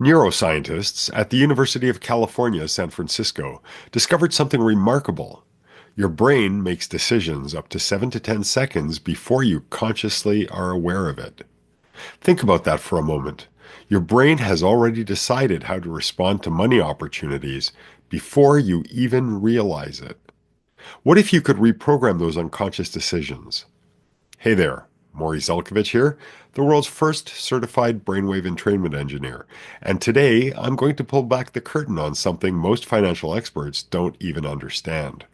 Neuroscientists at the University of California, San Francisco, discovered something remarkable. Your brain makes decisions up to 7 to 10 seconds before you consciously are aware of it. Think about that for a moment. Your brain has already decided how to respond to money opportunities before you even realize it. What if you could reprogram those unconscious decisions? Hey there, Maury Zelkovich here, the world's first certified brainwave entrainment engineer. And today, I'm going to pull back the curtain on something most financial experts don't even understand.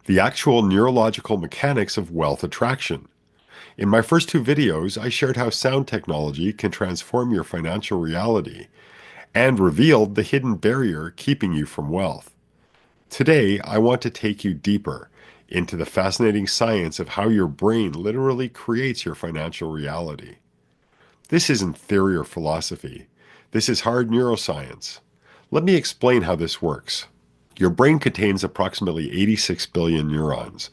The actual neurological mechanics of wealth attraction. In my first two videos, I shared how sound technology can transform your financial reality and revealed the hidden barrier keeping you from wealth. Today, I want to take you deeper into the fascinating science of how your brain literally creates your financial reality. This isn't theory or philosophy. This is hard neuroscience. Let me explain how this works. Your brain contains approximately 86 billion neurons,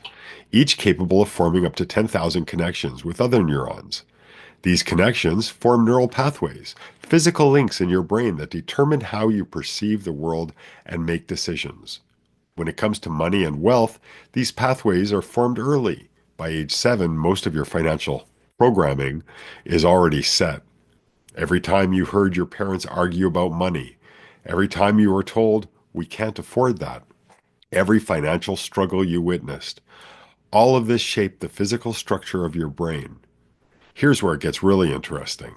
each capable of forming up to 10,000 connections with other neurons. These connections form neural pathways, physical links in your brain that determine how you perceive the world and make decisions. When it comes to money and wealth, these pathways are formed early. By age 7, most of your financial programming is already set. Every time you heard your parents argue about money, every time you were told, we can't afford that, every financial struggle you witnessed, all of this shaped the physical structure of your brain. Here's where it gets really interesting.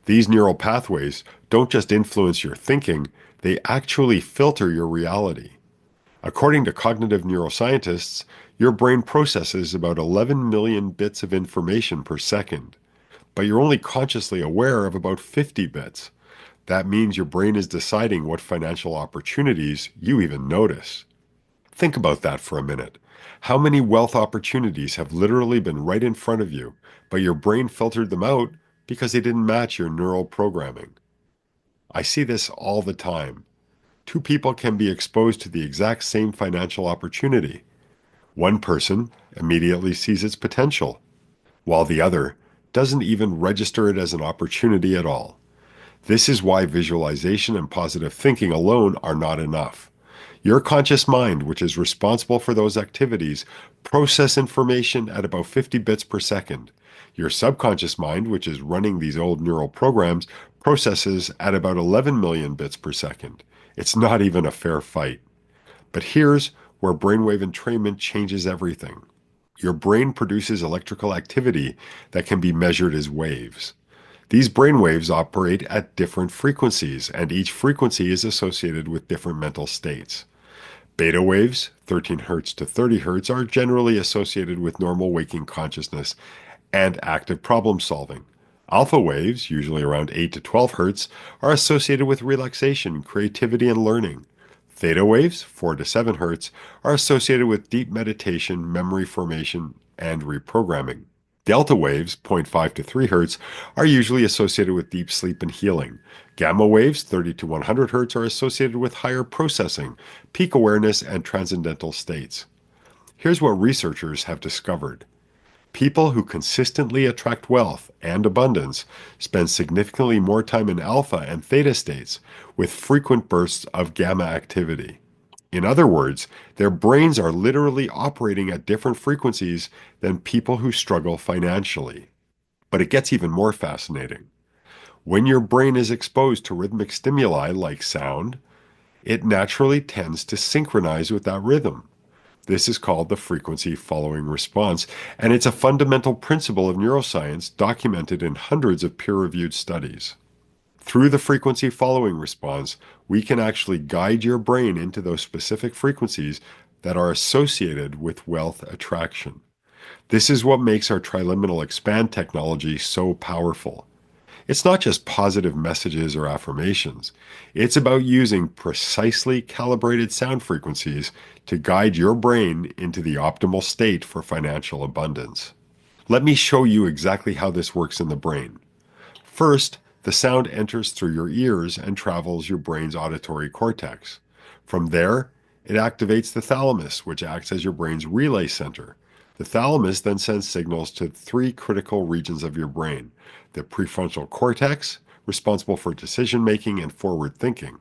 These neural pathways don't just influence your thinking, they actually filter your reality. According to cognitive neuroscientists, your brain processes about 11 million bits of information per second, but you're only consciously aware of about 50 bits. That means your brain is deciding what financial opportunities you even notice. Think about that for a minute. How many wealth opportunities have literally been right in front of you, but your brain filtered them out because they didn't match your neural programming? I see this all the time. Two people can be exposed to the exact same financial opportunity. One person immediately sees its potential, while the other doesn't even register it as an opportunity at all. This is why visualization and positive thinking alone are not enough. Your conscious mind, which is responsible for those activities, process information at about 50 bits per second. Your subconscious mind, which is running these old neural programs, processes at about 11 million bits per second. It's not even a fair fight. But here's where brainwave entrainment changes everything. Your brain produces electrical activity that can be measured as waves. These brainwaves operate at different frequencies, and each frequency is associated with different mental states. Beta waves, 13 Hz to 30 Hz, are generally associated with normal waking consciousness and active problem solving. Alpha waves, usually around 8 to 12 Hz, are associated with relaxation, creativity, and learning. Theta waves, 4 to 7 Hz, are associated with deep meditation, memory formation, and reprogramming. Delta waves, zero point 0.5 to 3 Hz, are usually associated with deep sleep and healing. Gamma waves, 30 to 100 Hz, are associated with higher processing, peak awareness, and transcendental states. Here's what researchers have discovered. People who consistently attract wealth and abundance spend significantly more time in alpha and theta states with frequent bursts of gamma activity. In other words, their brains are literally operating at different frequencies than people who struggle financially. But it gets even more fascinating. When your brain is exposed to rhythmic stimuli like sound, it naturally tends to synchronize with that rhythm. This is called the frequency following response, and it's a fundamental principle of neuroscience documented in hundreds of peer-reviewed studies. Through the frequency following response, we can actually guide your brain into those specific frequencies that are associated with wealth attraction. This is what makes our triliminal expand technology so powerful. It's not just positive messages or affirmations. It's about using precisely calibrated sound frequencies to guide your brain into the optimal state for financial abundance. Let me show you exactly how this works in the brain. First, the sound enters through your ears and travels your brain's auditory cortex. From there, it activates the thalamus, which acts as your brain's relay center. The thalamus then sends signals to three critical regions of your brain: the prefrontal cortex, responsible for decision making and forward thinking.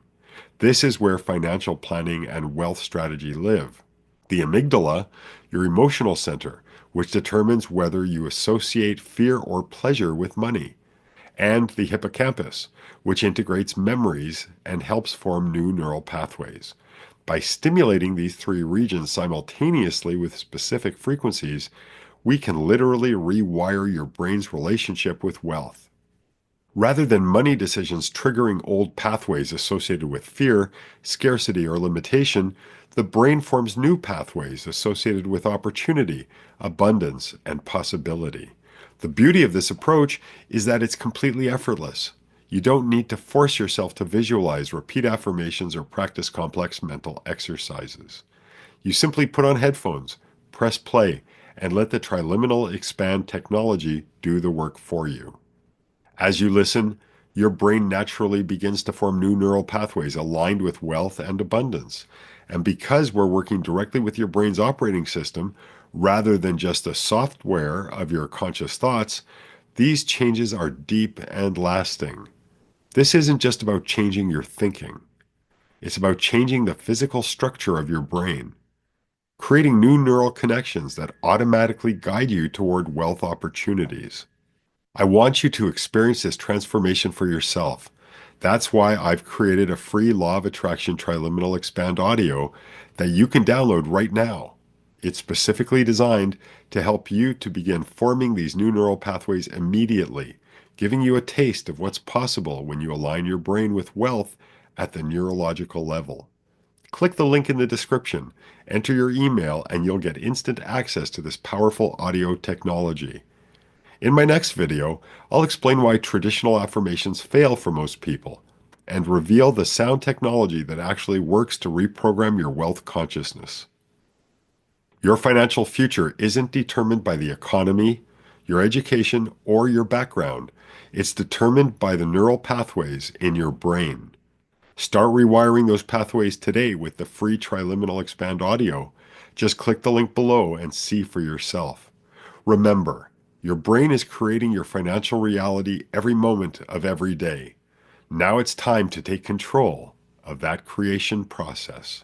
This is where financial planning and wealth strategy live. The amygdala, your emotional center, which determines whether you associate fear or pleasure with money, and the hippocampus, which integrates memories and helps form new neural pathways. By stimulating these three regions simultaneously with specific frequencies, we can literally rewire your brain's relationship with wealth. Rather than money decisions triggering old pathways associated with fear, scarcity, or limitation, the brain forms new pathways associated with opportunity, abundance, and possibility. The beauty of this approach is that it's completely effortless. You don't need to force yourself to visualize, repeat affirmations, or practice complex mental exercises. You simply put on headphones, press play, and let the triluminal expand technology do the work for you. As you listen, your brain naturally begins to form new neural pathways aligned with wealth and abundance. And because we're working directly with your brain's operating system, rather than just the software of your conscious thoughts, these changes are deep and lasting. This isn't just about changing your thinking. It's about changing the physical structure of your brain, creating new neural connections that automatically guide you toward wealth opportunities. I want you to experience this transformation for yourself. That's why I've created a free Law of Attraction Triluminal Expand audio that you can download right now. It's specifically designed to help you to begin forming these new neural pathways immediately, giving you a taste of what's possible when you align your brain with wealth at the neurological level. Click the link in the description, enter your email, and you'll get instant access to this powerful audio technology. In my next video, I'll explain why traditional affirmations fail for most people and reveal the sound technology that actually works to reprogram your wealth consciousness. Your financial future isn't determined by the economy, your education, or your background. It's determined by the neural pathways in your brain. Start rewiring those pathways today with the free Triluminal Expand audio. Just click the link below and see for yourself. Remember, your brain is creating your financial reality every moment of every day. Now it's time to take control of that creation process.